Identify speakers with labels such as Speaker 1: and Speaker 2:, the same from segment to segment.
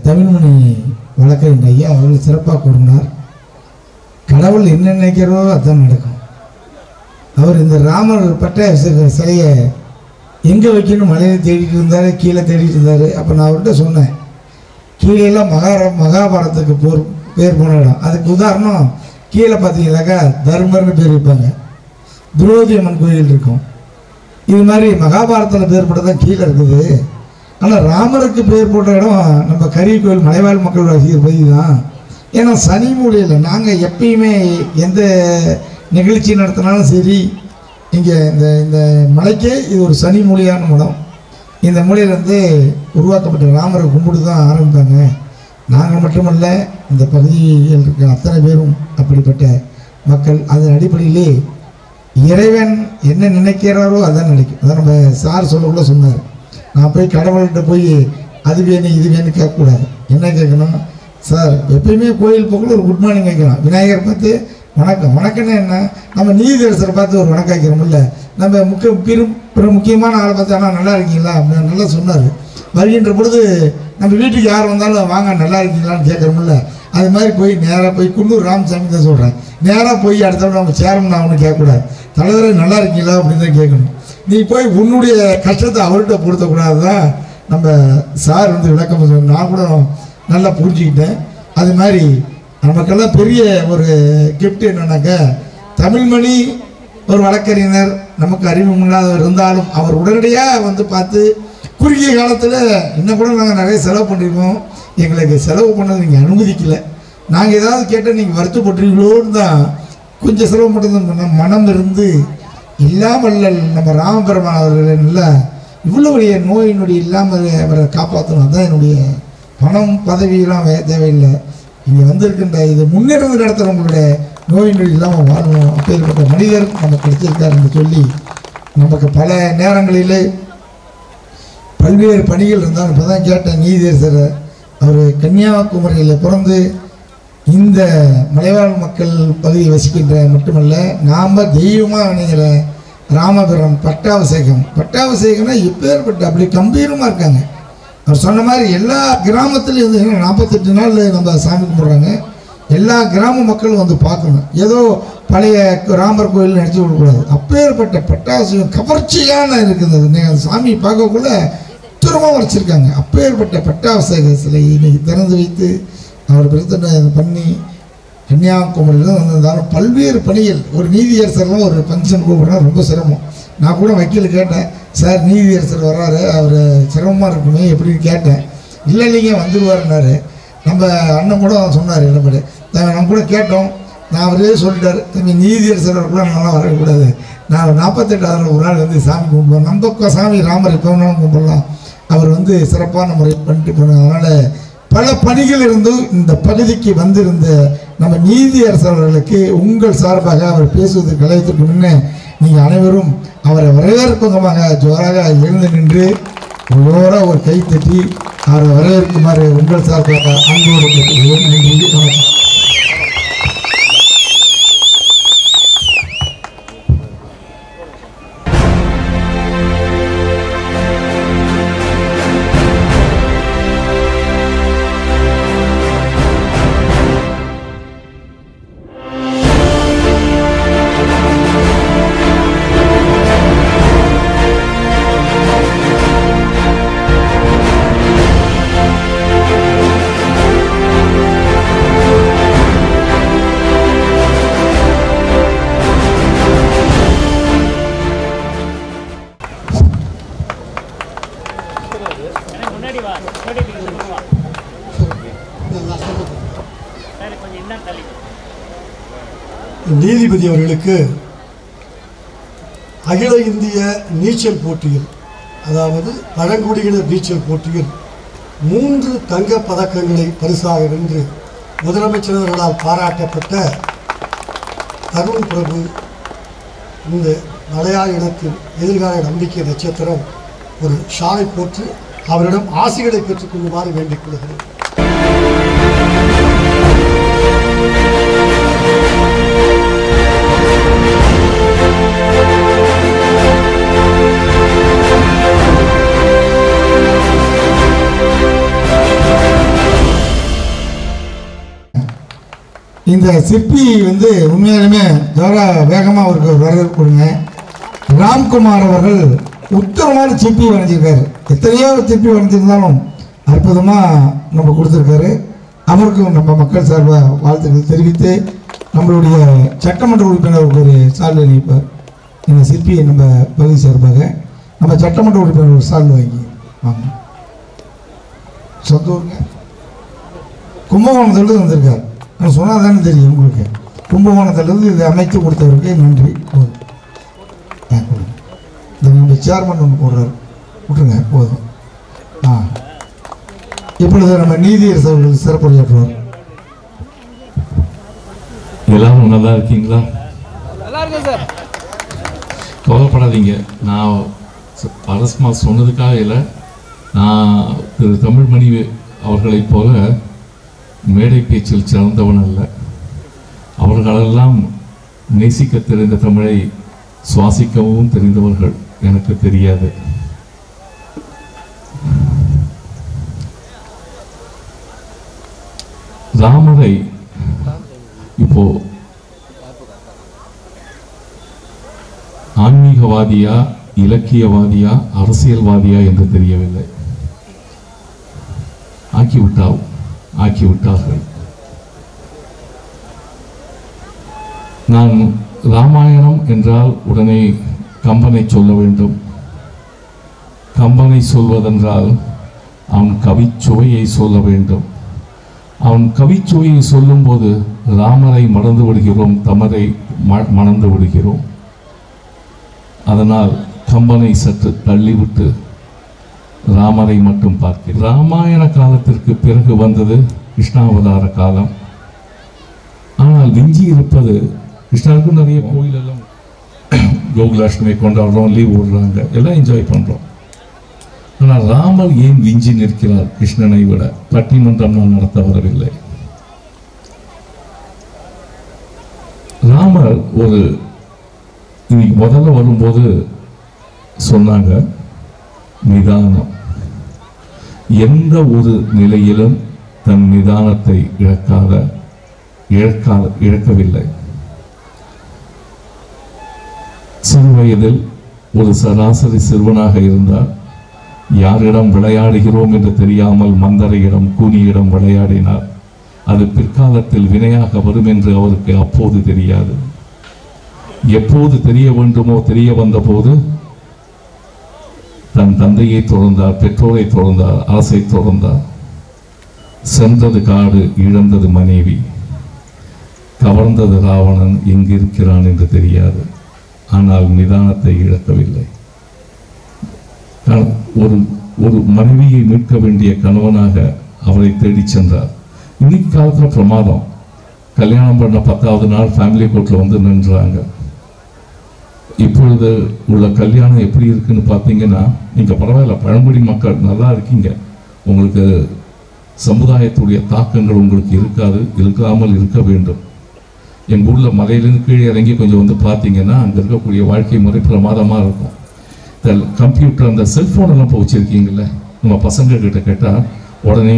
Speaker 1: தமிழ்மணி வழக்கறிஞர் ஐயா அவர்கள் சிறப்பாக கூறினார். கடவுள் என்ன நினைக்கிறதோ அதுதான் நடக்கும். அவர் இந்த ராமர் பட்ட சிலையை எங்கே வைக்கணும் மலையில் தேடிட்டு இருந்தார், கீழே தேடிட்டு இருந்தார். அப்போ நான் அவர்கிட்ட சொன்னேன், கீழேலாம் மகாபாரதத்துக்கு பேர் போன இடம். அதுக்கு உதாரணம் கீழே பார்த்தீங்கன்னாக்கா தர்மர்னு பேர் வைப்பாங்க, திரௌபதி அம்மன் கோயில் இருக்கும். இது மாதிரி மகாபாரதத்தில் பேர் போட்டு தான் கீழே இருக்குது. ஆனால் ராமருக்கு பேர் போட்ட இடம் நம்ம கரி கோயில் மலைவாழ் மக்கள் ரசிகர் பகுதி தான். ஏன்னா சனி மூலையில் நாங்கள் எப்பயுமே எந்த நிகழ்ச்சி நடத்தினாலும் சரி, இங்கே இந்த மலைக்கே இது ஒரு சனி மூலையான இடம். இந்த மூலையிலேருந்து உருவாக்கப்பட்ட ராமரை கும்பிட்டு தான் ஆரம்பிப்பாங்க. நாங்கள் மட்டுமல்ல, இந்த பகுதியில் இருக்கிற அத்தனை பேரும் அப்படிப்பட்ட மக்கள். அதன் அடிப்படையிலே இறைவன் என்ன நினைக்கிறாரோ அதான் நினைக்கும். அதான் நம்ம சார் சொல்லக்குள்ள சொன்னார், நான் போய் கடவுள்கிட்ட போய் அது வேணும் இது வேணும் கேட்கக்கூடாது. என்ன கேட்கணும், சார் எப்பயுமே கோயில் போக்குள்ள ஒரு குட் மார்னிங் வைக்கலாம். விநாயகர் பார்த்து வணக்கம். வணக்கம்னா என்ன, நம்ம நீதியரசரை பார்த்து ஒரு வணக்கம் வைக்கிறோம்ல. நம்ம பிற முக்கியமான ஆளை பார்த்து ஆனால் நல்லா இருக்கீங்களா அப்படின்னு நல்லா சொன்னார். வருகின்ற பொழுது நம்ம வீட்டுக்கு யார் வந்தாலும் வாங்க நல்லா இருக்கீங்களான்னு கேட்குறோம்ல. அது மாதிரி போய் நேராக போய் குன்னூர் ராமசாமி தான் சொல்கிறேன், நேராக போய் அடுத்தவங்க நம்ம சேரம்னா அவனு கேட்கக்கூடாது, தலைவரை நல்லா இருக்கீங்களா அப்படின்னு தான் கேட்கணும். நீ போய் உன்னுடைய கஷ்டத்தை அவர்கிட்ட பொருத்தக்கூடாது தான் நம்ம சார் வந்து விளக்கம் சொன்ன. நான் கூட நல்லா புரிஞ்சுக்கிட்டேன். அது மாதிரி நமக்கெல்லாம் பெரிய ஒரு கிஃப்ட் என்னன்னாக்கா, தமிழ்மணி ஒரு வழக்கறிஞர், நமக்கு அறிமுகம் இல்லாதவர் இருந்தாலும் அவர் உடனடியாக வந்து பார்த்து குறுகிய காலத்தில் இன்னும் கூட நாங்கள் நிறைய செலவு பண்ணியிருக்கோம். எங்களுக்கு செலவு பண்ணது நீங்கள் அனுமதிக்கலை. நாங்கள் ஏதாவது கேட்டால் நீங்கள் வருத்தப்பட்டுருவீங்களோன்னு தான் கொஞ்சம் செலவு மட்டும்தான் பண்ணோம். மனம் இருந்து இல்லாமல் நம்ம ராமபெருமான் அவர்கள் நல்லா இவ்வளோ பெரிய நோய் நொடி இல்லாமல் அவரை காப்பாற்றணும். அதுதான் என்னுடைய பணம் பதவியெல்லாம் தேவையில்லை. இங்கே வந்திருக்கின்ற இது முன்னிருந்து நடத்துகிறவங்களுடைய நோய் நொடி இல்லாமல் வாழணும். அப்பேற்பட்ட மனிதர் நமக்கு கிடைச்சிருக்காருன்னு சொல்லி நமக்கு பல நேரங்களில் பல்வேறு பணிகள் இருந்தாலும் இப்போ தான் கேட்டேன், நீதியரசர் அவர் கன்னியாகுமரியில் பிறந்து இந்த மலைவாழ் மக்கள் பகுதியை வசிக்கின்ற மட்டுமல்ல, நாம் தெய்வமாக நினைக்கிற ராமபுரம் பட்டாபிஷேகம்னா எப்பேற்பட்ட அப்படி கம்பீரமாக இருக்காங்க. அவர் சொன்ன மாதிரி எல்லா கிராமத்துலையும் வந்து 48 நாள் நம்ம சாமி கும்பிட்றாங்க. எல்லா கிராம மக்களும் வந்து பார்க்கணும். ஏதோ பழைய ராமர் கோயில் நினச்சி விடக்கூடாது. அப்பேற்பட்ட பட்டாபிஷேகம் கவர்ச்சியான இருக்குது. அந்த சாமி பார்க்கக்குள்ள உத்தரமாக வரைச்சிருக்காங்க. அப்பேற்பட்ட பட்டாபிஷேக சிலை இன்னைக்கு திறந்து வைத்து அவர் பிரச்சனை பண்ணி கன்னியாகுமரியில் வந்திருந்தாலும் பல்வேறு பணிகள். ஒரு நீதியரசர்லாம் ஒரு ஃபங்க்ஷன் கூப்பிட்றா ரொம்ப சிரமம். நான் கூட வக்கீல் கேட்டேன், சார் நீதியரசர் வர்றாரு, அவர் சிரமமாக இருக்குமே எப்படின்னு கேட்டேன். இல்லை இல்லைங்க வந்துடுவாருன்னாரு. நம்ம அண்ணன் கூட சொன்னார், என்ன நம்ம கூட கேட்டோம். நான் அவரே சொல்லிட்டார், தம்பி நீதியரசர் கூட நல்லா வரக்கூடாது, நான் 48 ஒரு நாள் வந்து சாமி கும்பிடுவோம். நம்ம சாமி ராமர் எப்போ வேணாலும் கும்பிடலாம், அவர் வந்து சிறப்பான முறை பண்ணிட்டு போனாங்க. அதனால் பல பணிகள் இருந்தும் இந்த பகுதிக்கு வந்திருந்த நம்ம நீதியரசர்களுக்கு உங்கள் சார்பாக அவர் பேசுவதற்கு அழைத்துக்கு முன்னே நீங்கள் அனைவரும் அவரை வரவேற்பமாக ஜோராக எழுந்து நின்று ஜோராக ஒரு கை தட்டி அவரை வரவேற்குமாறு உங்கள் சார்பாக அன்போடு கேட்டுக்கொள்வோம். நன்றி, வணக்கம்.
Speaker 2: நீதிபதி அவர்களுக்கு அகில இந்திய நீச்சல் போட்டியில், அதாவது பழங்குடியினர் நீச்சல் போட்டியில் 3 தங்க பதக்கங்களை பரிசாக வென்று முதலமைச்சர் அவர்களால் பாராட்டப்பட்ட தருண் பிரபு இந்த மலையாள இனத்தின் எதிர்கால நம்பிக்கை நட்சத்திரம் ஒரு ஷாலை போட்டு அவரிடம் ஆசிகளை பெற்றுக்கொள்ளுமாறு வேண்டிக் கொள்கிறேன்.
Speaker 1: இந்த சிற்பி வந்து உண்மையாலுமே வேகமாக அவருக்கு ஒரு வரவேற்பு கொடுங்க. ராம்குமார் அவர்கள் உத்தரமான சிற்பி வரைஞ்சிருக்காரு. எத்தனையோ சிற்பி வரைஞ்சிருந்தாலும் அற்புதமாக நம்ம கொடுத்துருக்காரு. அவருக்கும் நம்ம மக்கள் சார்பாக வாழ்த்துக்கள் தெரிவித்து நம்மளுடைய சட்டமன்ற உறுப்பினருக்கு ஒரு சால்வை அளிப்பார். இந்த சிற்பியை நம்ம பகுதி சார்பாக நம்ம சட்டமன்ற உறுப்பினர் ஒரு சால்வை வாங்கி வாங்க. சொந்த ஊருங்க கும்பகோணத்திலிருந்து வந்திருக்கார். நான் சொன்னால் தானே தெரியும் உங்களுக்கு. கும்பகோணத்திலிருந்து இதை அமைத்து கொடுத்தவருக்கு நன்றி. போதும் நம்ம சேர்மன் ஒன்று போடுறாரு, விட்டுருங்க போதும். இப்பொழுது நம்ம நீதியரசு அவர்கள் சிறப்புரையாற்றுவார்.
Speaker 3: எல்லாரும் நல்லா இருக்கீங்களா? கவலைப்படாதீங்க. நான் அரசுமா சொன்னதுக்காக இல்லை, நான் திரு தமிழ்மணி அவர்களைப் போல மேடை பேச்சில் சிறந்தவன் அல்ல. அவர்களெல்லாம் நேசிக்க தெரிந்த தமிழை சுவாசிக்கவும் தெரிந்தவர்கள் எனக்கு தெரியாது. ராமரை இப்போ ஆன்மீகவாதியா, இலக்கியவாதியா, அரசியல்வாதியா என்று தெரியவில்லை. ஆக்கிவிட்டார்கள். நான் ராமாயணம் என்றால் உடனே கம்பனை சொல்ல வேண்டும். கம்பனை சொல்வதென்றால் அவன் கவிச்சுவையை சொல்ல வேண்டும். அவன் கவிச்சுவையை சொல்லும்போது ராமரை மறந்து விடுகிறோம், தமரை மணந்து விடுகிறோம். அதனால் கம்பனை சற்று தள்ளிவிட்டு ராமரை மட்டும் பார்க்கிறேன். ராமாயண காலத்திற்கு பிறகு வந்தது கிருஷ்ணாவதார காலம். ஆனால் விஞ்சி இருப்பது கிருஷ்ணருக்கு நிறைய கோயில் எல்லாம் கோகுலாஷ்டமி கொண்டாடுறோம், லீவ் விடுறாங்க, எல்லாம் என்ஜாய் பண்ணுறோம். ஆனால் ராமர் ஏன் விஞ்சி நிற்கிறார்? கிருஷ்ணனை விட பட்டிமன்றம் நான் நடத்த வரவில்லை. ராமர் ஒரு இன்னைக்கு முதல்ல வரும்போது சொன்னாங்க நிதானம். எந்த ஒரு நிலையிலும் தன் நிதானத்தை இழக்கவில்லை. சிறு வயதில் ஒரு சராசரி சிறுவனாக இருந்தார். யாரிடம் விளையாடுகிறோம் என்று தெரியாமல் மந்தரையிடம், கூனியிடம் விளையாடினார். அது பிற்காலத்தில் வினையாக வரும் என்று அவருக்கு அப்போது தெரியாது. எப்போது தெரிய வேண்டுமோ தெரிய வந்த போது தன் தந்தையை தொடர்ந்தார், பெற்றோரை தொடர்ந்தார், அரசை தொடர்ந்தார். சென்றது காடு, இழந்தது மனைவி. கவர்ந்தது ராவணன், எங்கிருக்கிறான் என்று தெரியாது. ஆனால் நிதானத்தை இழக்கவில்லை. ஒரு மனைவியை மீட்க வேண்டிய கணவனாக அவரை தேடி சென்றார். இன்னைக்கு காலத்தில் பிரமாதம். கல்யாணம் பண்ண 10வது நாள் ஃபேமிலி கோர்ட்டில் வந்து நின்றாங்க. இப்பொழுது உள்ள கல்யாணம் எப்படி இருக்குன்னு பார்த்தீங்கன்னா, நீங்கள் பரவாயில்ல, பழங்குடி மக்கள் நல்லா இருக்கீங்க, உங்களுக்கு சமுதாயத்துடைய தாக்கங்கள் உங்களுக்கு இருக்காமல் இருக்க வேண்டும். எங்கள் ஊரில் மலையிலேருந்து கீழே இறங்கி கொஞ்சம் வந்து பார்த்தீங்கன்னா அங்கே இருக்கக்கூடிய வாழ்க்கை முறை பிரமாதமாக இருக்கும். இந்த கம்ப்யூட்டர், அந்த செல்ஃபோனெல்லாம் இப்போ வச்சுருக்கீங்கள, நம்ம பசங்க கிட்ட கேட்டால் உடனே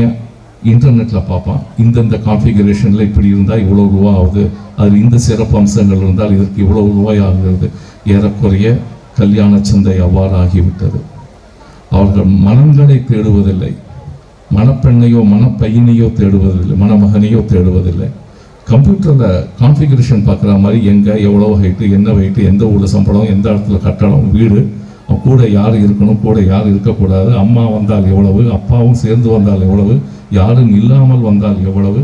Speaker 3: இன்டர்நெட்டில் பார்ப்பான், இந்தந்த கான்ஃபிகரேஷனில் இப்படி இருந்தால் இவ்வளோ ரூபா ஆகுது, அதில் இந்த சிறப்பு அம்சங்கள் இருந்தால் இதற்கு இவ்வளோ ரூபாய் ஆகிறது. ஏறக்குறைய கல்யாண சந்தை அவ்வாறு ஆகிவிட்டது. அவர்கள் மனங்களை தேடுவதில்லை, மணப்பெண்ணையோ மணப்பையனையோ தேடுவதில்லை, மணமகனையோ தேடுவதில்லை. கம்ப்யூட்டரில் கான்ஃபிகரேஷன் பார்க்குற மாதிரி எங்கே எவ்வளோ ஹைட்டு, என்ன வெயிட்டு, எந்த ஊரில் சம்பளம், எந்த இடத்துல கட்டடம், வீடு, கூட யார் இருக்கணும், கூட யார் இருக்கக்கூடாது, அம்மா வந்தால் எவ்வளவு, அப்பாவும் சேர்ந்து வந்தால் எவ்வளவு, யாரும் இல்லாமல் வந்தால் எவ்வளவு.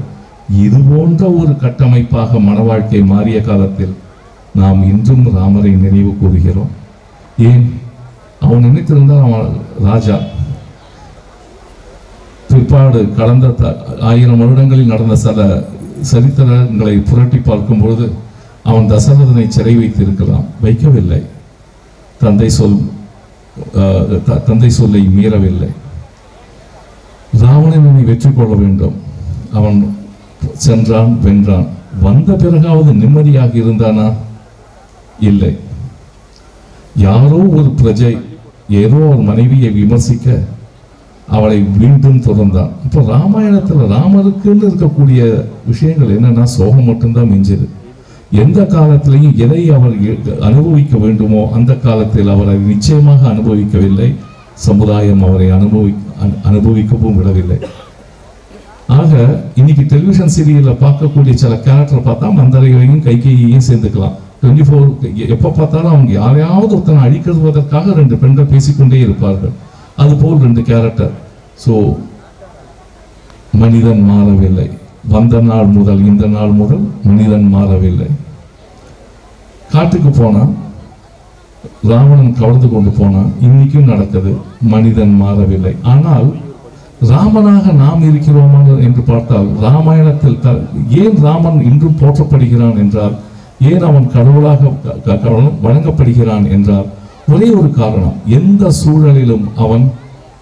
Speaker 3: இது போன்ற ஒரு கட்டமைப்பாக மன வாழ்க்கை மாறிய காலத்தில் நாம் இன்றும் ராமரை நினைவு கூறுகிறோம். ஏன்? அவன் நினைத்திருந்தால் அவன் ராஜா. பிற்பாடு கடந்த 1000 வருடங்களில் நடந்த சில சரித்திரங்களை புரட்டி பார்க்கும் பொழுது அவன் தசரதனை சிறை வைத்திருக்கலாம், வைக்கவில்லை. தந்தை சொல்லை மீறவில்லை. ராவணனை வெற்றி கொள்ள வேண்டும். அவன் சென்றான், வென்றான். வந்த பிறகாவது நிம்மதியாக இருந்தானா? இல்லை. யாரோ ஒரு பிரஜை ஏதோ ஒரு மனைவியை விமர்சிக்க அவளை மீண்டும் தொடர்ந்தான். இப்போ ராமாயணத்துல ராமருக்குன்னு இருக்கக்கூடிய விஷயங்கள் என்னன்னா சோகம் மட்டும்தான் மிஞ்சுது. எந்த காலத்திலையும் எதை அவர் அனுபவிக்க வேண்டுமோ அந்த காலத்தில் அவர் அதை நிச்சயமாக அனுபவிக்கவில்லை. சமுதாயம் அவரை அனுபவிக்கவும் விடவில்லை. ஆக இன்னைக்கு டெலிவிஷன் சீரியல்ல பார்க்கக்கூடிய சில கேரக்டர் பார்த்தா மந்தரையையும் கைகையையும் சேர்ந்துக்கலாம். 24 எப்ப பார்த்தாலும் அவங்க யாரையாவது ஒருத்தனை அழிக்கிறதுவதற்காக 2 பெண்கள் பேசிக்கொண்டே இருப்பார்கள். அதுபோல் 2 கேரக்டர். ஸோ மனிதன் மாறவில்லை. வந்த நாள் முதல் இந்த நாள் முதல் மனிதன் மாறவில்லை. காட்டுக்கு போனா ராவணன் கவர்ந்து கொண்டு போனா இன்னைக்கும் நடக்குது. மனிதன் மாறவில்லை. ஆனால் ராமனாக நாம் இருக்கிறோமா என்று பார்த்தால் ராமாயணத்தில் ஏன் ராமன் இன்றும் போற்றப்படுகிறான் என்றால், ஏன் அவன் கடவுளாக வழங்கப்படுகிறான் என்றால் ஒரே ஒரு காரணம், எந்த சூழலிலும் அவன்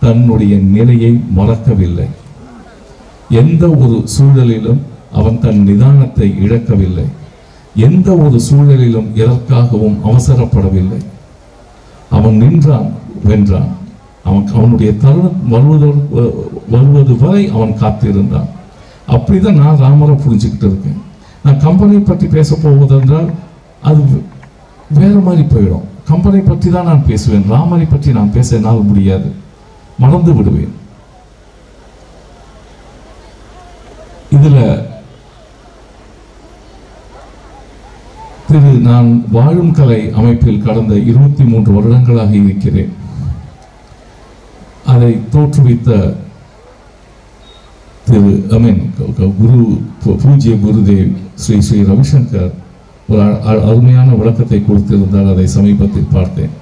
Speaker 3: தன்னுடைய நிலையை மறக்கவில்லை. எந்த ஒரு சூழலிலும் அவன் தன் நிதானத்தை இழக்கவில்லை. எந்த ஒரு சூழலிலும் எதற்காகவும் அவசரப்படவில்லை. அவன் நின்றான், வென்றான். அவனுடைய தருணம் வருவது வரை அவன் காத்திருந்தான். அப்படிதான் நான் ராமரை புரிஞ்சுக்கிட்டு இருக்கேன். நான் கம்பெனி பற்றி பேச போவதென்றால் அது வேற மாதிரி போயிடும். கம்பெனி பற்றி தான் நான் பேசுவேன். ராமரை பற்றி நான் பேச என்னால் முடியாது, மறந்து விடுவேன். இதுல நான் வாழும் கலை அமைப்பில் கடந்த 23 வருடங்களாக இருக்கிறேன். அதை தோற்றுவித்த குரு பூஜ்ய குருதேவ் ஸ்ரீ ரவிசங்கர் ஒரு அருமையான விளக்கத்தை கொடுத்திருந்தால் அதை சமீபத்தில் பார்த்தேன்.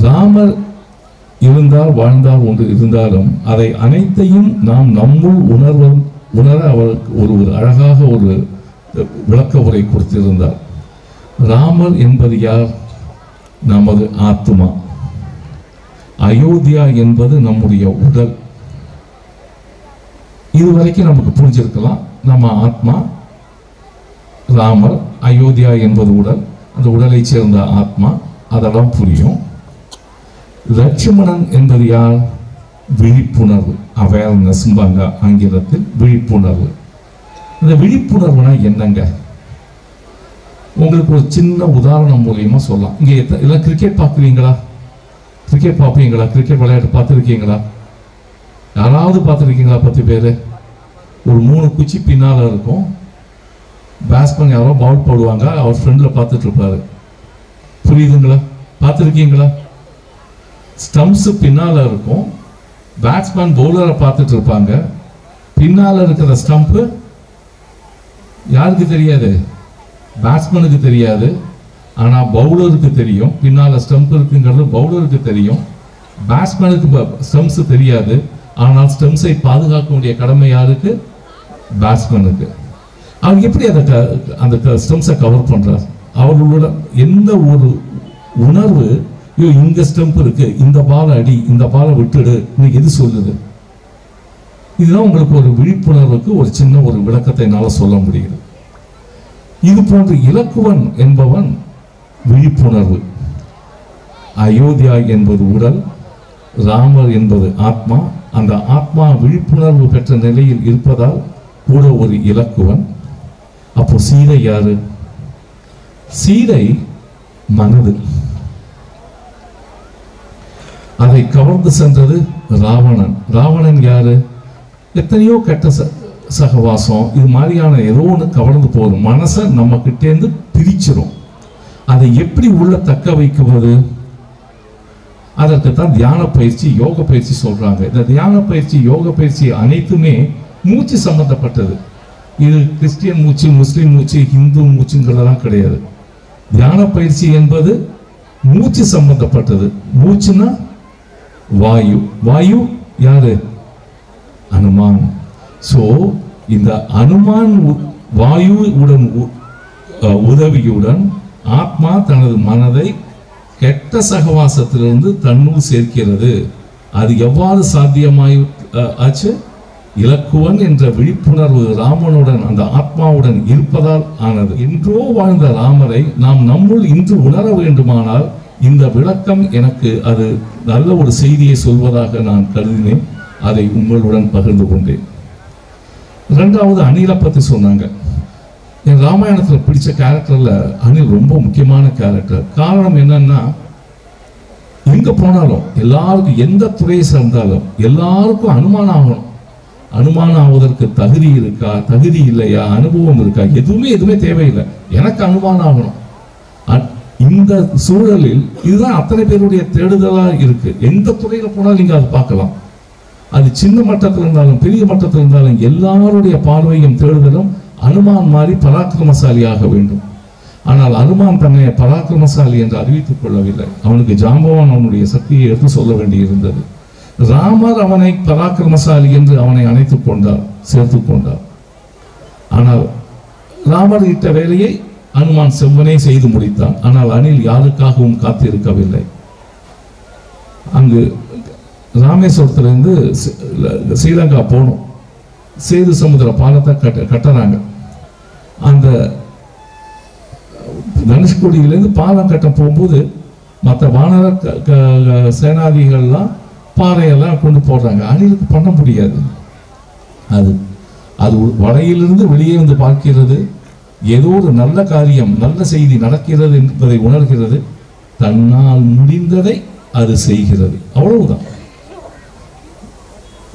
Speaker 3: ராமர் இருந்தால் வாழ்ந்தால் ஒன்று இருந்தாலும் அதை அனைத்தையும் நாம் நம்முள் உணர அவருக்கு ஒரு அழகாக ஒரு விளக்க உரை கொடுத்திருந்தார். ராமர் என்பது யார்? நமது ஆத்மா. அயோத்தியா என்பது நம்முடைய உடல். இதுவரைக்கும் நமக்கு புரிஞ்சிருக்கலாம். நம்ம ஆத்மா, ராமர், அயோத்தியா என்பது உடல், அந்த உடலை சேர்ந்த ஆத்மா, அதெல்லாம் புரியும். லட்சுமணன் என்பது யார்? விழிப்புணர்வு, அவேர்னஸ் ஆங்கிலத்தில் விழிப்புணர்வு. இந்த விழிப்புணர்வுனா என்னங்க? உங்களுக்கு ஒரு சின்ன உதாரணம் மூலியமா சொல்லலாம். இங்க எல்லாம் கிரிக்கெட் பார்க்குறீங்களா? கிரிக்கெட் பார்ப்பீங்களா? கிரிக்கெட் விளையாட்டு பார்த்துருக்கீங்களா? யாராவது பார்த்துருக்கீங்களா? 10 பேர். ஒரு 3 குச்சி பின்னால இருக்கும். பேட்ஸ்மேன் யாரோ பவுல் போடுவாங்க, அவர் ஃப்ரெண்ட்ல பார்த்துட்டு இருப்பாரு. புரியுதுங்களா? பார்த்துருக்கீங்களா? ஸ்டம்ப்ஸ் பின்னால இருக்கும். பேட்ஸ்மேன் பவுலரை பார்த்துட்டு இருப்பாங்க. பின்னால இருக்கிற ஸ்டம்ப் யாருக்கு தெரியாது? பேட்ஸ்மேனுக்கு தெரியாது. ஆனா பவுலருக்கு தெரியும். பின்னால ஸ்டம்ப் இருக்குங்கிறது பவுலருக்கு தெரியும். பேட்ஸ்மேனுக்கு ஸ்டம்ப்ஸ் தெரியாது. ஆனால் ஸ்டம்ப்ஸை பாதுகாக்க வேண்டிய கடமை யாருக்கு? பேட்ஸ்மேனுக்கு. அவர் எப்படி அந்த ஸ்டம்ப்ஸை கவர் பண்றார்? அவர்களோட எந்த ஒரு உணர்வு, இங்க ஸ்டம்ப் இருக்கு, இந்த பாலை அடி, இந்த பாலை விட்டுடு, இன்னைக்கு எது சொல்லுது? இதுதான் உங்களுக்கு ஒரு விழிப்புணர்வுக்கு ஒரு சின்ன ஒரு விளக்கத்தை என்னால் சொல்ல முடியுது. இது போன்ற இலக்குவன் என்பவன் விழிப்புணர்வு. அயோத்தியா என்பது உடல், ராமர் என்பது ஆத்மா. அந்த ஆத்மா விழிப்புணர்வு பெற்ற நிலையில் இருப்பதால் கூட ஒரு இலக்குவன். அப்போ சீதை யாரு? சீதை மனது. அதை கவர்ந்து சென்றது ராவணன். ராவணன் யாரு? எத்தனையோ கெட்ட சகவாசம், இது மாதிரியான ஏதோ ஒன்று கவர்ந்து போகும். மனசை நம்ம கிட்டேருந்து பிரிச்சிரும். அதை எப்படி உள்ள தக்க வைக்குவது? அதற்கு தான் தியான பயிற்சி, யோக பயிற்சி சொல்றாங்க. இந்த தியான பயிற்சி, யோக பயிற்சி அனைத்துமே மூச்சு சம்பந்தப்பட்டது. இது கிறிஸ்டியன் மூச்சு, முஸ்லிம் மூச்சு, ஹிந்து மூச்சுங்கிறதெல்லாம் கிடையாது. தியான பயிற்சி என்பது மூச்சு சம்பந்தப்பட்டது. மூச்சுன்னா வாயு. வாயு யாரு? அனுமான். சோ இந்த அனுமான் வாயு உடன் உதவியுடன் ஆத்மா தனது மனதை கெட்ட சகவாசத்திலிருந்து தன்னுள் சேர்க்கிறது. அது எவ்வாறு சாத்தியமாய் ஆச்சு? இலக்குவன் என்ற விழிப்புணர்வு ராமனுடன் அந்த ஆத்மாவுடன் இருப்பதால் ஆனது. என்றோ வாழ்ந்த ராமரை நாம் நம்முள் இன்று உணர வேண்டுமானால் இந்த விளக்கம் எனக்கு அது நல்ல ஒரு செய்தியை சொல்வதாக நான் கருதினேன். அதை உங்களுடன் பகிர்ந்து கொண்டேன். இரண்டாவது, அணிலை பற்றி சொன்னாங்க. என் ராமாயணத்தில் பிடிச்ச கேரக்டர்ல அணில் ரொம்ப முக்கியமான கேரக்டர். காரணம் என்னன்னா, எங்க போனாலும் எல்லாருக்கும், எந்த துறையை சார்ந்தாலும் எல்லாருக்கும் அனுமானம் ஆகணும். அனுமானம் ஆவதற்கு தகுதி இருக்கா, தகுதி இல்லையா, அனுபவம் இருக்கா, எதுவுமே தேவையில்லை. எனக்கு அனுமானம் ஆகணும். இந்த சூழலில் இதுதான் அத்தனை பேருடைய தேடுதலா இருக்கு. எந்த துறையில போனாலும் நீங்க அதை பார்க்கலாம். அது சின்ன மட்டத்தில் இருந்தாலும் பெரிய மட்டத்தில் இருந்தாலும் எல்லாருடைய பார்வையும் தேடுதலும் அனுமான் மாதிரி பராக்கிரமசாலியாக வேண்டும். ஆனால் அனுமான் தன்னை பராக்கிரமசாலி என்று அறிவித்துக் கொள்ளவில்லை. அவனுக்கு ஜாம்பவான் அவனுடைய சக்தியை எடுத்து சொல்ல வேண்டியிருந்தது. ராமர் அவனை பராக்கிரமசாலி என்று அவனை அணைத்துக் கொண்டார், சேர்த்துக் கொண்டார். ஆனால் ராமர் இட்ட வேலையை அனுமான் செவ்வனே செய்து முடித்தான். ஆனால் அணில் யாருக்காகவும் காத்திருக்கவில்லை. அங்கு ராமேஸ்வரத்திலிருந்து ஸ்ரீலங்கா போகணும். சேது சமுதிர பாலத்தை கட்டுறாங்க. அந்த தனுஷ்கோடியிலிருந்து பாலம் கட்ட போகும்போது மற்ற வானர சேனாதிகள்லாம் பாறையெல்லாம் கொண்டு போடுறாங்க. அணிலுக்கு பண்ண முடியாது. அது வலையிலிருந்து வெளியே வந்து பார்க்கிறது. ஏதோ ஒரு நல்ல காரியம், நல்ல செய்தி நடக்கிறது என்பதை உணர்கிறது. தன்னால் முடிந்ததை அது செய்கிறது. அவ்வளவுதான்.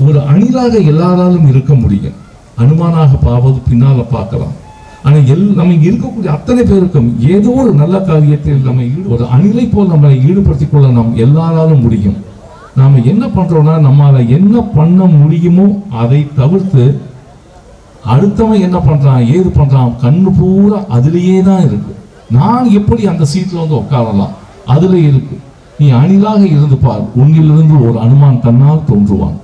Speaker 3: ஒரு அணிலாக எல்லாராலும் இருக்க முடியும். அனுமானாக பாவது பின்னால பார்க்கலாம். ஆனா நம்ம இருக்கக்கூடிய அத்தனை பேருக்கும் ஏதோ ஒரு நல்ல காரியத்தில் நம்ம ஒரு அணிலை போல் நம்மளை ஈடுபடுத்திக் கொள்ள நாம் எல்லாராலும் முடியும். நாம என்ன பண்றோம்னா, நம்மால என்ன பண்ண முடியுமோ அதை தவிர்த்து அடுத்தவன் என்ன பண்றான், ஏது பண்றான், கண்ணு பூரா அதுலயே தான் இருக்கு. நான் எப்படி அந்த சீட்ல வந்து உட்காரலாம், அதுல இருக்கு. நீ அணிலாக இருந்து பார், உன்னிலிருந்து ஒரு அனுமான் தன்னால் தோன்றுவான்.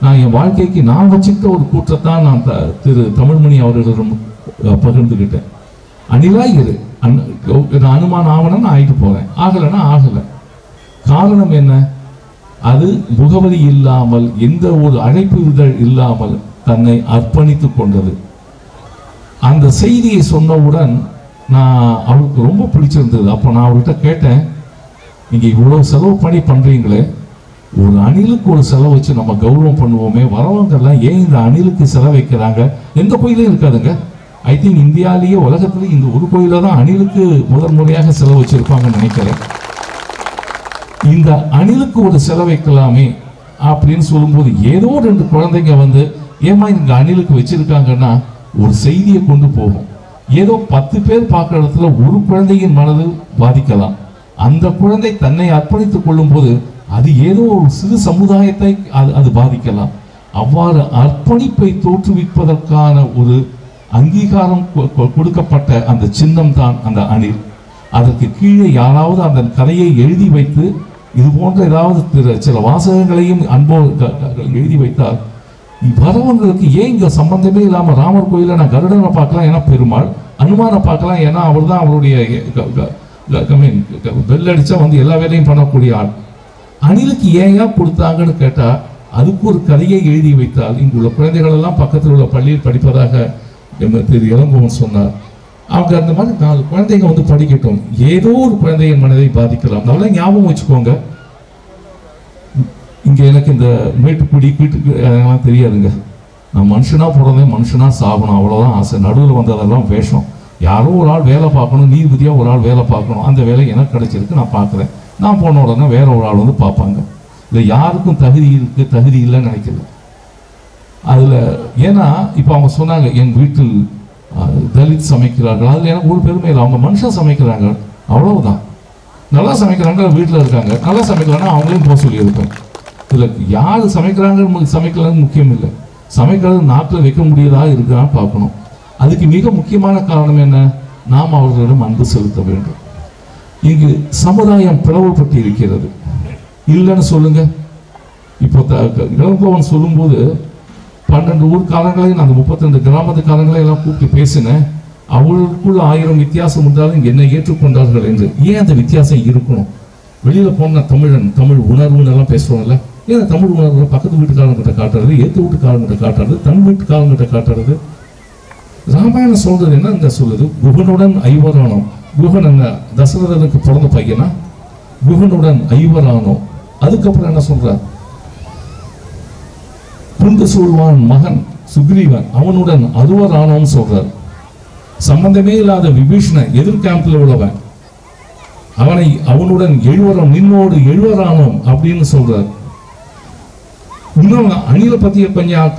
Speaker 3: நான் என் வாழ்க்கைக்கு நான் வச்சுக்கிட்ட ஒரு கூற்றத்தான் நான் திரு தமிழ்மணி அவர்களிடம் பகிர்ந்துகிட்டேன். அணிலா இரு, அனுமான் ஆவணம் ஆயிட்டு போறேன், ஆகலைன்னா ஆகலை. காரணம் என்ன? அது முகவரி இல்லாமல், எந்த ஒரு அழைப்பு இதழ் இல்லாமல் தன்னை அர்ப்பணித்துக் கொண்டது. அந்த செய்தியை சொன்னவுடன் நான் அவருக்கு ரொம்ப பிடிச்சிருந்தது. அப்போ நான் அவர்கிட்ட கேட்டேன், நீங்க இவ்வளவு செலவு பண்ணி பண்றீங்களே, ஒரு அணிலுக்கு ஒரு செலவு வச்சு நம்ம கௌரவம் பண்ணுவோமே, வரவங்கெல்லாம் ஏன் இந்த அணிலுக்கு செலவு வைக்கிறாங்க? எந்த கோயிலும் இருக்காதுங்க. ஐ திங்க் இந்தியாலேயே உலகத்துல இந்த ஒரு கோயில தான் அணிலுக்கு முதல் முறையாக செலவு வச்சிருப்பாங்கன்னு நினைக்கிறேன். இந்த அணிலுக்கு ஒரு செலவு வைக்கலாமே அப்படின்னு சொல்லும்போது ஏதோ 2 குழந்தைங்க வந்து, ஏமா இங்க அணிலுக்கு வச்சிருக்காங்கன்னா ஒரு செய்தியை கொண்டு போகும். ஏதோ 10 பேர் பார்க்குற இடத்துல ஒரு குழந்தையின் மனது பாதிக்கலாம். அந்த குழந்தை தன்னை அர்ப்பணித்துக் கொள்ளும் போது அது ஏதோ ஒரு சிறு சமுதாயத்தை அது பாதிக்கலாம். அவ்வாறு அர்ப்பணிப்பை தோற்றுவிப்பதற்கான ஒரு அங்கீகாரம் கொடுக்கப்பட்ட அந்த சின்னம் தான் அந்த அணில். அதற்கு கீழே யாராவது அந்த கதையை எழுதி வைத்து இது போன்ற ஏதாவது சில வாசகங்களையும் எழுதி வைத்தால் வரவங்களுக்கு ஏன் இங்க சம்பந்தமே இல்லாம ராமர் கோயில நான் கருடனை பார்க்கலாம், ஏன்னா பெருமாள், அனுமானை பார்க்கலாம், ஏன்னா அவர் தான் அவருடைய பெல் அடிச்சா வந்து எல்லா வேலையும் பண்ணக்கூடிய ஆள். அணிலுக்கு ஏன் கொடுத்தாங்கன்னு கேட்டா அதுக்கு ஒரு கதையை எழுதி வைத்தால் இங்குள்ள குழந்தைகள் எல்லாம் பக்கத்தில் உள்ள பள்ளியில் படிப்பதாக திரு இளங்கோவன் சொன்னார். அவங்க அந்த மாதிரி 4 குழந்தைங்க வந்து படிக்கட்டும், ஏதோ ஒரு குழந்தையின் மனதை பாதிக்கலாம். நல்லா ஞாபகம் வச்சுக்கோங்க. இங்க எனக்கு இந்த மேட்டுக்குடி வீட்டுக்கு அதெல்லாம் தெரியாதுங்க. நான் மனுஷனா பிறந்தேன், மனுஷனா சாகணும், அவ்வளவுதான் ஆசை. நடுவில் வந்ததெல்லாம் வேஷம். யாரோ ஒரு ஆள் வேலை பார்க்கணும், நீதிபதியா ஒரு ஆள் வேலை பார்க்கணும், அந்த வேலை எனக்கு கிடைச்சிருக்கு, நான் பார்க்குறேன். நான் போன உடனே வேற ஒரு ஆள் வந்து பார்ப்பாங்க. இல்லை யாருக்கும் தகுதி இருக்கு தகுதி இல்லைன்னு நினைக்கிறேன். அதுல ஏன்னா இப்ப அவங்க சொன்னாங்க என் வீட்டில் தலித் சமைக்கிறார்கள், அதுல எனக்கு ஒரு பெருமை இல்லை. அவங்க மனுஷன் சமைக்கிறாங்க, அவ்வளவுதான். நல்லா சமைக்கிறாங்க, வீட்டில் இருக்காங்க, நல்லா சமைக்கிறாங்க, அவங்களையும் போக சொல்லியிருப்பேன். இதுல யாரு சமைக்கிறாங்க சமைக்கிறது முக்கியம் இல்லை. சமைக்கிறது நாட்டில் வைக்க முடியாதா இருக்கான்னு பார்க்கணும். அதுக்கு மிக முக்கியமான காரணம் என்ன? நாம் அவர்களிடம் அன்பு செலுத்த வேண்டும். இங்கு சமுதாயம் பிளவுபட்டு இருக்கிறது, இல்லைன்னு சொல்லுங்க. இப்போ இளங்கோவன் சொல்லும்போது 12 ஊர்க்காரங்களையும் அந்த 32 கிராமத்துக்காரங்களை எல்லாம் கூப்பிட்டு பேசினேன். அவர்களுக்குள்ள 1000 வித்தியாசம் இருந்தாலும் என்னை ஏற்றுக்கொண்டார்கள் என்று. ஏன் அந்த வித்தியாசம் இருக்கணும்? வெளியில போன தமிழன், தமிழ் உணர்வுன்னு எல்லாம் பேசுவாங்கல்ல, ஏன் தமிழ் உணர்வு பக்கத்து வீட்டுக்காரங்கிட்ட காட்டுறது, ஏத்து வீட்டுக்காரங்கிட்ட காட்டுறது, தன் வீட்டுக்காரங்கிட்ட காட்டுறது? ராமாயணம் சொல்றது என்ன சொல்லுது? குகனுடன் ஐவரானம். குகன் என்ன தசரதனுக்கு பிறந்த பையனா? குகனுடன் ஐவரானோம். அதுக்கப்புறம் என்ன சொல்றார்? குண்டு சூழ்வான் மகன் சுக்ரீவன் அவனுடன் 60 ஆனோன்னு சொல்றார். சம்பந்தமே இல்லாத விபீஷணன் எதிர் கேம்ப்ல உள்ளவன், அவனுடன் 70 நின்னோடு 70 ஆனோம் அப்படின்னு சொல்றார். இன்னும் அணிலை பத்திய கொஞ்சம்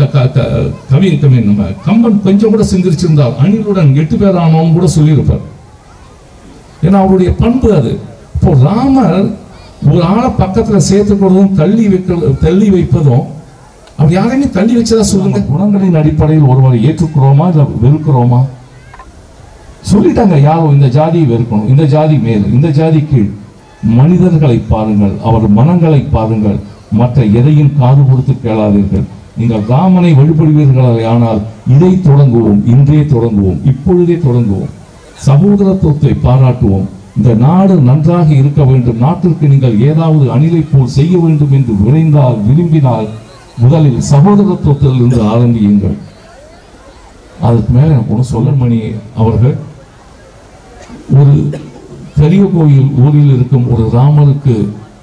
Speaker 3: கவி நம்ம கம்பன் கொஞ்சம் கூட சிந்திச்சிருந்தால் அணிலுடன் 8 பேர் ஆனோம் கூட சொல்லியிருப்பார். ஏன்னா அவருடைய பண்பு அது. இப்போ ராமர் ஒரு ஆளை பக்கத்துல சேர்த்துக்கிறதும் தள்ளி வைப்பதும், அவர் யாரையுமே தள்ளி வச்சதா சொல்லுங்க. குணங்களின் அடிப்படையில் ஒருவரை ஏற்றுக்கிறோமா இல்ல வெறுக்கிறோமா? சொல்லிட்டாங்க, யாரோ இந்த ஜாதியை வெறுக்கணும், இந்த ஜாதி மேல், இந்த ஜாதி கீழ். மனிதர்களை பாருங்கள், அவர் மனங்களை பாருங்கள், மற்ற எதையும் காது கொடுத்து கேளாதீர்கள். நீங்கள் ராமனை வழிபடுவீர்களே ஆனால் இதை தொடங்குவோம், இன்றே தொடங்குவோம், இப்பொழுதே தொடங்குவோம். சகோதரத்துவத்தை பாராட்டுவோம். இந்த நாடு நன்றாக இருக்க வேண்டும். நாட்டிற்கு நீங்கள் ஏதாவது அணிலை போல் செய்ய வேண்டும் என்று விரைந்தால், விரும்பினால் முதலில் சகோதரத்துவத்தில் இருந்து ஆரம்பியுங்கள். அதுக்கு மேல எனக்கு சொல்லமணி அவர்கள் ஒரு பெரிய கோயில் ஊரில் இருக்கும் ஒரு ராமருக்கு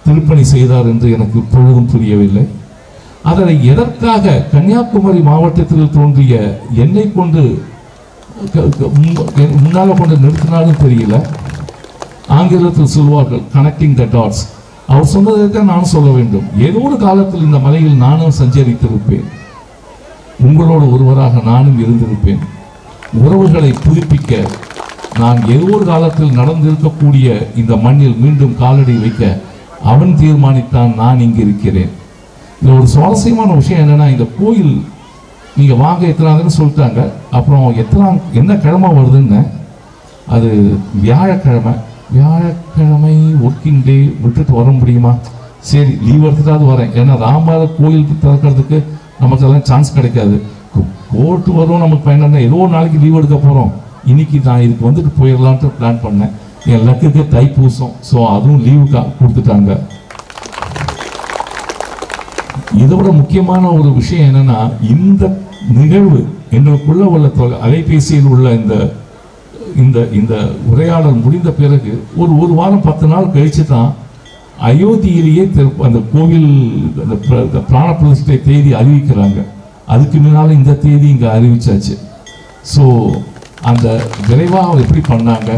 Speaker 3: திருப்பணி செய்தார் என்று எனக்கு இப்பொழுதும் புரியவில்லை. அதனை எதற்காக கன்னியாகுமரி மாவட்டத்தில் தோன்றிய என்னை கொண்டு முன்னால கொண்டு நிறுத்தினாலும் தெரியல. ஆங்கிலத்தில் சொல்வார்கள் கனெக்டிங் த டாட்ஸ். அவர் சொன்னதை தான் நான் சொல்ல வேண்டும். ஏதோ ஒரு காலத்தில் இந்த மலையில் நானும் சஞ்சரித்திருப்பேன், உங்களோடு ஒருவராக நானும் இருந்திருப்பேன். உறவுகளை புதுப்பிக்க நான் ஏதோ ஒரு காலத்தில் நடந்திருக்கக்கூடிய இந்த மண்ணில் மீண்டும் காலடி வைக்க அவன் தீர்மானித்தான் நான் இங்கு இருக்கிறேன். இதில் ஒரு சுவாரஸ்யமான விஷயம் என்னன்னா, இந்த கோயில் நீங்க வாங்க எத்தனாங்கன்னு சொல்லிட்டாங்க. அப்புறம் என்ன கிழமை வருதுன்னு, அது வியாழக்கிழமை. வியாழக்கிழமை ஒர்க்கிங் டே விட்டுட்டு வர முடியுமா? சரி, லீவ் எடுத்துட்டாவது வரேன். ஏன்னா ராமர் கோயில் திறக்கிறதுக்கு நமக்கு எல்லாம் சான்ஸ் கிடைக்காது. கோர்ட்டு வரும், நமக்கு பயணம் ஏதோ நாளைக்கு லீவ் எடுக்க போகிறோம். இன்னைக்கு நான் இதுக்கு வந்துட்டு போயிடலான்ட்டு பிளான் பண்ணேன். என் லக்குக்கு தைப்பூசம், ஸோ அதுவும் லீவு கொடுத்துட்டாங்க. இதை விட முக்கியமான ஒரு விஷயம் என்னன்னா, இந்த நிகழ்வு எங்களுக்குள்ள உள்ள அலைபேசியில் உள்ள இந்த உரையாடல் முடிந்த பிறகு ஒரு வாரம் 10 நாள் கழிச்சு தான் அயோத்தியிலேயே அந்த கோவில் பிராண பிரதிஷ்டை தேதி அறிவிக்கிறாங்க. அதுக்கு முன்னால இந்த தேதி இங்க அறிவிச்சாச்சு. ஸோ அந்த விரைவாக எப்படி பண்ணாங்க,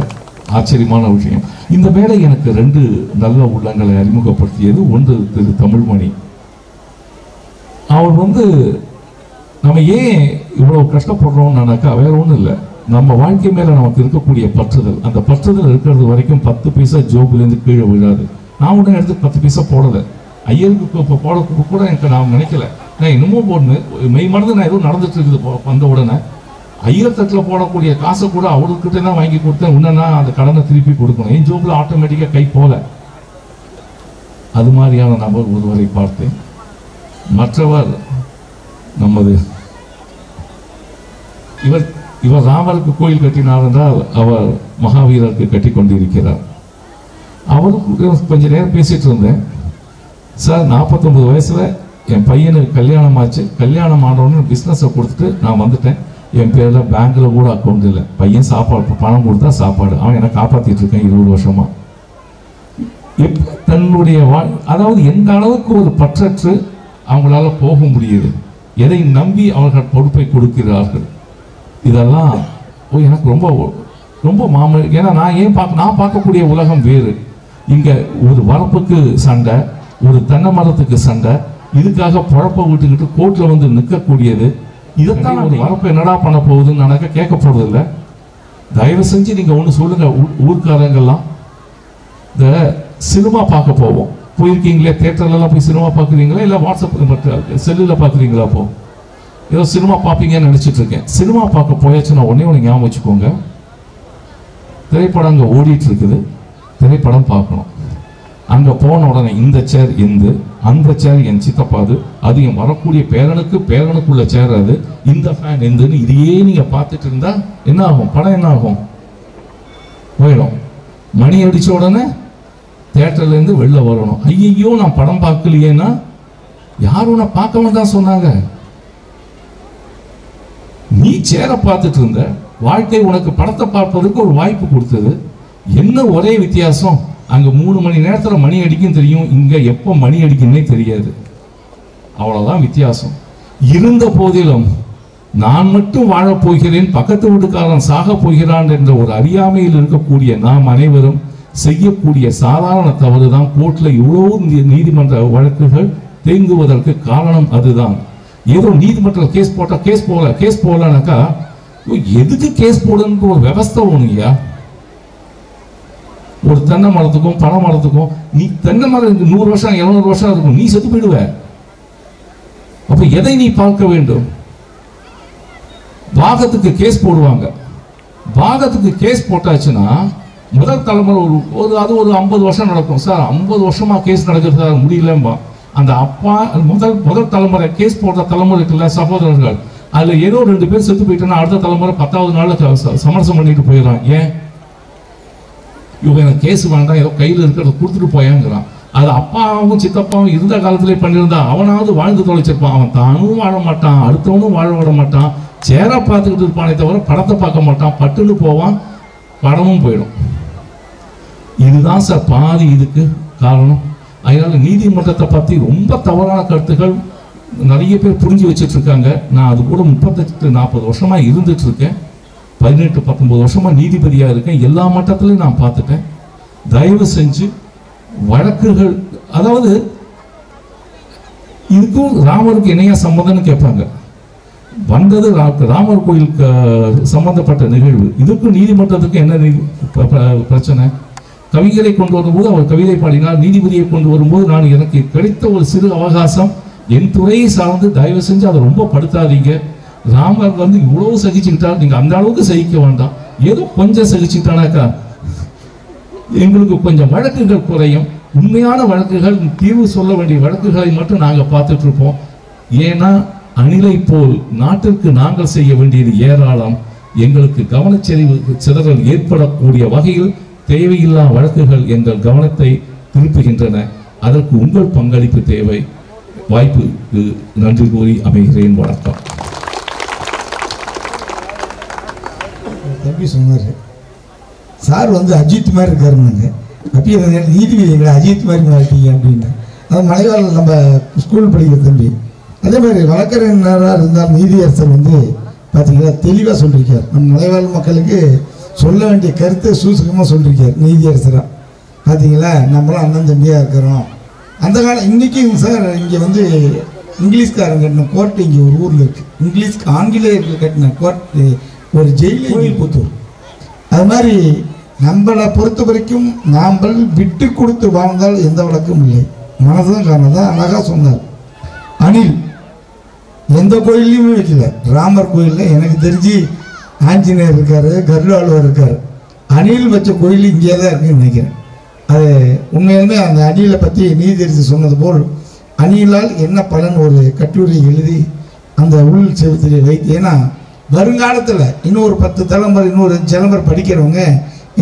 Speaker 3: ஆச்சரியமான விஷயம். இந்த வேலை எனக்கு 2 நல்ல உள்ளங்களை அறிமுகப்படுத்தியது. ஒன்று திரு தமிழ்மணி. அவர் நம்ம ஏன் இவ்வளவு கஷ்டப்படுறோம்னாக்கா வேற ஒன்றும் இல்லை, நம்ம வாழ்க்கை மேல நமக்கு இருக்கக்கூடிய பற்றுதல். அந்த பற்றுதல் இருக்கிறது வரைக்கும் 10 பைசா ஜோப்லேருந்து கீழே விழாது. நான் உடனே எடுத்து 10 பைசா போடலை. ஐயருக்கு இப்போ போட கூட எனக்கு நான் நினைக்கல. நான் இன்னமும் போடணும் மெய் மறந்து நான் எதுவும் நடந்துட்டு இருக்குது. வந்த உடனே ஐயர் தட்டில் போடக்கூடிய காசை கூட அவர்கிட்ட தான் வாங்கி கொடுத்தேன். உடனே அந்த கடனை திருப்பி கொடுக்கணும். என் ஜோப்ல ஆட்டோமேட்டிக்காக கை போல. அது மாதிரியான நபர் ஒருவரை பார்த்தேன். மற்றவர் நமது இவர் ராமருக்கு கோயில் கட்டினார் என்றால் அவர் மகாவீரருக்கு கட்டி கொண்டிருக்கிறார். அவருக்கு கொஞ்ச நேரம் பேசிட்டு இருந்தேன். சார், 49 வயசுல என் பையனுக்கு கல்யாணம் ஆச்சு. கல்யாணம் ஆனவொன்னு பிஸ்னஸை கொடுத்துட்டு நான் வந்துட்டேன். என் பேர்ல பேங்க்ல கூட அக்கௌண்ட் இல்லை. பையன் சாப்பாடு பணம் கொடுத்தா சாப்பாடு. அவன் என்னை காப்பாத்திட்டு இருக்கேன் 20 வருஷமா. தன்னுடைய அதாவது எந்த அளவுக்கு ஒரு பற்றற்று அவங்களால போக முடியுது, எதை நம்பி அவர்கள் பொறுப்பை கொடுக்கிறார்கள். இதெல்லாம் எனக்கு ரொம்ப ரொம்ப மாமூல். ஏன்னா நான் பார்க்கக்கூடிய உலகம் வேறு. இங்க ஒரு வரப்புக்கு சண்டை, ஒரு தென்னை மரத்துக்கு சண்டை, இதுக்காக பொழப்ப விட்டுக்கிட்டு கோர்ட்ல நிற்கக்கூடியது. இதைத்தான் ஒரு வரப்பு என்னடா பண்ண போகுதுன்னு நினைக்க கேட்க போறது இல்லை. தயவு செஞ்சு நீங்க ஒன்று சொல்லுங்க, ஊர்க்காரங்கெல்லாம் இந்த சினிமா பார்க்க போவோம். போயிருக்கீங்களே, தேட்டர்லாம் போய் சினிமா பார்க்குறீங்களா இல்லை வாட்ஸ்அப் செல்லில் பார்க்குறீங்களா? அப்போ ஏதோ சினிமா பார்ப்பீங்கன்னு நினச்சிட்டு இருக்கேன். சினிமா பார்க்க போயாச்சுன்னா ஒன்று ஞாபகம் வச்சுக்கோங்க, திரைப்படம் அங்கே ஓடிட்டு இருக்குது, திரைப்படம் பார்க்கணும். அங்கே போன உடனே இந்த சேர் எந்து, அந்த சேர் என் சித்தப்பாது, அது என் வரக்கூடிய பேரனுக்குள்ள சேர் அது, இந்த ஃபேன் எந்துன்னு இதையே நீங்கள் பார்த்துட்டு இருந்தா என்ன ஆகும்? படம் என்ன ஆகும்? போயிடும். மணி அடித்த உடனே தேட்டர்லேருந்து வெளில வரணும். ஐயோ நான் படம் பார்க்கலையேன்னா யாரும் நான் பார்க்கவும் தான் சொன்னாங்க. நீ சேரை பார்த்துட்டு இருந்த, வாழ்க்கை உனக்கு படத்தை பார்ப்பதற்கு ஒரு வாய்ப்பு கொடுத்தது. என்ன ஒரே வித்தியாசம், அங்கே 3 மணி நேரத்தில் மணி அடிக்கும் தெரியும், இங்கே எப்போ மணி அடிக்குன்னே தெரியாது. அவ்வளோதான் வித்தியாசம். இருந்த போதிலும் நான் மட்டும் வாழப் போகிறேன், பக்கத்து வீட்டுக்காரன் சாக போகிறான் என்ற ஒரு அறியாமையில் இருக்கக்கூடிய நாம் அனைவரும் செய்யக்கூடிய சாதாரண தவறு தான் கோர்ட்டில் இவ்வளோ நீதிமன்ற வழக்குகள் தேங்குவதற்கு காரணம் அதுதான். ஏதோ நீதிமன்றத்தில் கேஸ் போட்டால் கேஸ் போகலனாக்கா எதுக்கு கேஸ் போடுன்னு ஒரு விவஸ்தை ஒண்ணுயா. ஒரு தென்னை மரத்துக்கும் பனை மரத்துக்கும், நீ தென்னை மரம் 100 வருஷம் 200 வருஷம் இருக்கும், நீ செத்து போயிடுவ. அப்ப எதை நீ பார்க்க வேண்டும்? பாகத்துக்கு கேஸ் போடுவாங்க. பாகத்துக்கு கேஸ் போட்டாச்சுன்னா முதல் தலைமுறை அது ஒரு 50 வருஷம் நடக்கும் சார். 50 வருஷமா கேஸ் நடக்குது சார், முடியலம்பா. அந்த அப்பா முதல் தலைமுறை கேஸ் போடுற தலைமுறை இருக்குல்ல சகோதரர்கள், அதுல ஏதோ 2 பேர் செத்து போயிட்டோன்னா அடுத்த தலைமுறை 10வது நாள் சமரசம் பண்ணிட்டு போயிடறான். ஏன்? இவங்க எனக்கு கேஸ் வேண்டாம், ஏதோ கையில் இருக்கிறத கொடுத்துட்டு போயாங்கிறான். அது அப்பாவும் சித்தப்பாவும் இருந்த காலத்திலே பண்ணியிருந்தா அவனாவது வாழ்ந்து தொலைச்சிருப்பான். அவன் தானும் வாழ மாட்டான், அடுத்தவனும் வாழ விட மாட்டான், சேரா பார்த்துக்கிட்டு இருப்பானே தவிர படத்தை பார்க்க மாட்டான், பட்டுன்னு போவான், படமும் போயிடும். இதுதான் சார் பாதி இதுக்கு காரணம். அதனால நீதிமன்றத்தை பற்றி ரொம்ப தவறான கருத்துக்கள் நிறைய பேர் புரிஞ்சு வச்சுட்டு இருக்காங்க. நான் அது கூட 38-40 வருஷமா இருந்துட்டு இருக்கேன். 18-19 வருஷமா நீதிபதியா இருக்கேன். எல்லா மட்டத்திலையும் நான் பார்த்துட்டேன். தயவு செஞ்சு வழக்குகள், அதாவது இதுக்கும் ராமருக்கு இணைய சம்பந்தம்னு கேட்பாங்க. வந்தது ராமர் கோயிலுக்கு சம்பந்தப்பட்ட நிகழ்வு, இதுக்கும் நீதிமன்றத்துக்கு என்ன பிரச்சனை? கவிஞரை கொண்டு வரும்போது அவர் கவிதை பாடினார், நீதிபதியை கொண்டு வரும்போது நான் எனக்கு கிடைத்த ஒரு சிறு அவகாசம், என் துறையை சார்ந்து தயவு செஞ்சு அதை ரொம்ப படுத்தாதீங்க. ராமர் இவ்வளவு சகிச்சுக்கிட்டார், நீங்க அந்த அளவுக்கு சகிக்க வேண்டாம். ஏதோ கொஞ்சம் சகிச்சுக்கிட்டானாக்கா எங்களுக்கு கொஞ்சம் வழக்குகள் குறையும். உண்மையான வழக்குகள், தீர்வு சொல்ல வேண்டிய வழக்குகளை மட்டும் நாங்கள் பார்த்துட்டு இருப்போம். ஏன்னா அணிலை போல் நாட்டிற்கு நாங்கள் செய்ய வேண்டியது ஏராளம். எங்களுக்கு கவனச்சிதறல் ஏற்படக்கூடிய வகையில் தேவையில்லா வழக்குகள் எங்கள் கவனத்தை திருப்புகின்றன. அதற்கு உங்கள் பங்களிப்பு தேவை. வாய்ப்புக்கு நன்றி கூறி அமைகிறேன். வணக்கம்.
Speaker 1: தம்பி சொன்னார் சார் அஜித் மாதிரி இருக்காருன்னாங்க. அப்பயே நீதிபதிகளை அஜித் மாதிரி மாட்டீங்க அப்படின்னு. அது மலைவாழ் நம்ம ஸ்கூல் படிக்கிற தம்பி. அதே மாதிரி வழக்கறிஞராக இருந்தால் நீதியரசர் பார்த்தீங்கன்னா தெளிவாக சொல்லியிருக்கார். நம்ம மலைவாழ் மக்களுக்கு சொல்ல வேண்டிய கருத்தை சூசகமாக சொல்லியிருக்கார் நீதியரசராக. பார்த்தீங்களா, நம்மளும் அண்ணன் தம்பியாக இருக்கிறோம். அந்த காலம் இன்றைக்கும் சார் இங்கே இங்கிலீஷ்காரங்க கட்டின கோர்ட்டு இங்கே ஒரு ஊரில் இருக்குது. ஆங்கிலேயர்கள் கட்டின கோர்ட்டு ஒரு ஜெயிலில் புத்தூர். அது மாதிரி நம்மளை பொறுத்த வரைக்கும் நாம் விட்டு கொடுத்து வாழ்ந்தால் எந்த வழக்கும் இல்லை. மனதுதான் காரணம் தான் அழகாக சொன்னார். அணில் எந்த கோயிலையுமே வைக்கல. ராமர் கோயிலில் எனக்கு தெரிஞ்சு ஆஞ்சநேயர் இருக்காரு, கருடாழ்வார் இருக்காரு. அணில் வச்ச கோயில் இங்கே தான் இருக்குன்னு நினைக்கிறேன். அது உண்மையிலுமே அந்த அணிலை பற்றி நீதியரசர் சொன்னது போல் அணிலால் என்ன பலன் ஒரு கட்டுரை எழுதி அந்த உள் செவத்தில் வைத்து, ஏன்னா வருங்காலத்தில் இன்னொரு 10 தலைமுறை இன்னொரு தலைமுறை படிக்கிறவங்க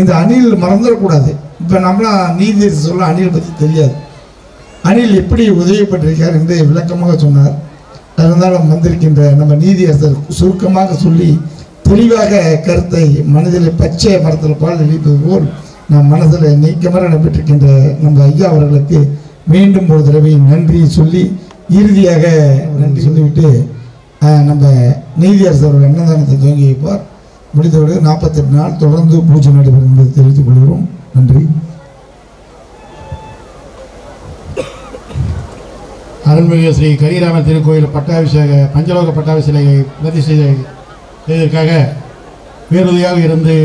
Speaker 1: இந்த அணில் மறந்துடக்கூடாது. இப்போ நம்மளாம் நீதியரசர் சொல்ல அணில் பற்றி தெரியாது. அணில் எப்படி உதவிப்பட்டிருக்கார் என்று விளக்கமாக சொன்னார். இருந்தாலும் வந்திருக்கின்ற நம்ம நீதியரசர் சுருக்கமாக சொல்லி தெளிவாக கருத்தை மனதில் பச்சை மரத்தில் பால் எழுப்பது போல் நம் மனதில் நீக்கமர நடைபெற்றிருக்கின்ற நம்ம ஐயா அவர்களுக்கு மீண்டும் ஒரு தடவை நன்றி சொல்லி இறுதியாக நன்றி சொல்லிவிட்டு நம்ம நீதியரசர் அவர்கள் அன்னதானத்தை துவங்கி வைப்பார். முடிந்தவரை 48 நாள் தொடர்ந்து பூஜை நடைபெறும் என்பதை தெரிவித்துக் கொள்கிறோம். நன்றி.
Speaker 4: அருள்மிகு ஸ்ரீ கரிராமர் திருக்கோயில் பட்டாபிஷேக பஞ்சலோக பட்டாபிஷேகை பிரதிஷ்டை செய்வதற்காக பேருதவியாக இருந்து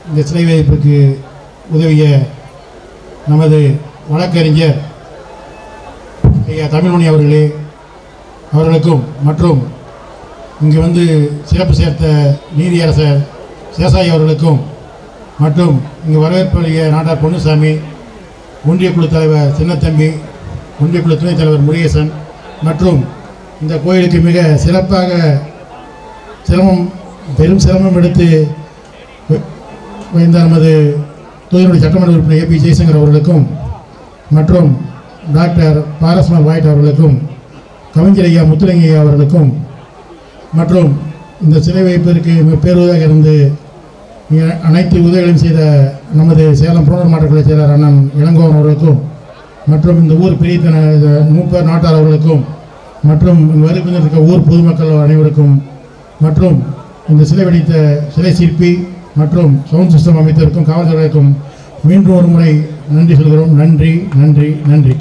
Speaker 4: இந்த சிலை வைப்புக்கு உதவிய நமது வழக்கறிஞர் ஐயா தமிழ்மணி அவர்களுக்கும் மற்றும் இங்கு சிறப்பு சேர்த்த நீதியரசர் சேசாயி அவர்களுக்கும் மற்றும் இங்கு வரவேற்புடைய நாட்டார் பொன்னுசாமி, ஒன்றிய குழு தலைவர் சின்னத்தம்பி, ஒன்றிய குழு துணைத் தலைவர் முருகேசன் மற்றும் இந்த கோயிலுக்கு மிக சிறப்பாக பெரும் சிரமம் எடுத்து வைந்த நமது தூயனுடைய சட்டமன்ற உறுப்பினர் ஏபி ஜெய்சங்கர் அவர்களுக்கும் மற்றும் டாக்டர் பாரஸ்மல் வாய்ட் அவர்களுக்கும், கவிஞர் ஐயா முத்துலிங்க அவர்களுக்கும் மற்றும் இந்த சிலை வைப்பதற்கு மிக பேருவதாக இருந்து அனைத்து உதவிகளையும் செய்த நமது சேலம் புறநகர் மாவட்ட கிளை செயலர் அண்ணன் இளங்கோவன் அவர்களுக்கும் மற்றும் இந்த ஊர் பெரிய மூப்பர் நாட்டார் அவர்களுக்கும் மற்றும் வருகின்ற இருக்க ஊர் பொதுமக்கள் அனைவருக்கும் மற்றும் இந்த சிலை வெடித்த சிலை சிற்பி மற்றும் சவுண்ட் சிஸ்டம் அமைத்திருக்கும் காவல்துறைக்கும் மீண்டும் ஒரு முறை நன்றி சொல்கிறோம். நன்றி நன்றி நன்றி.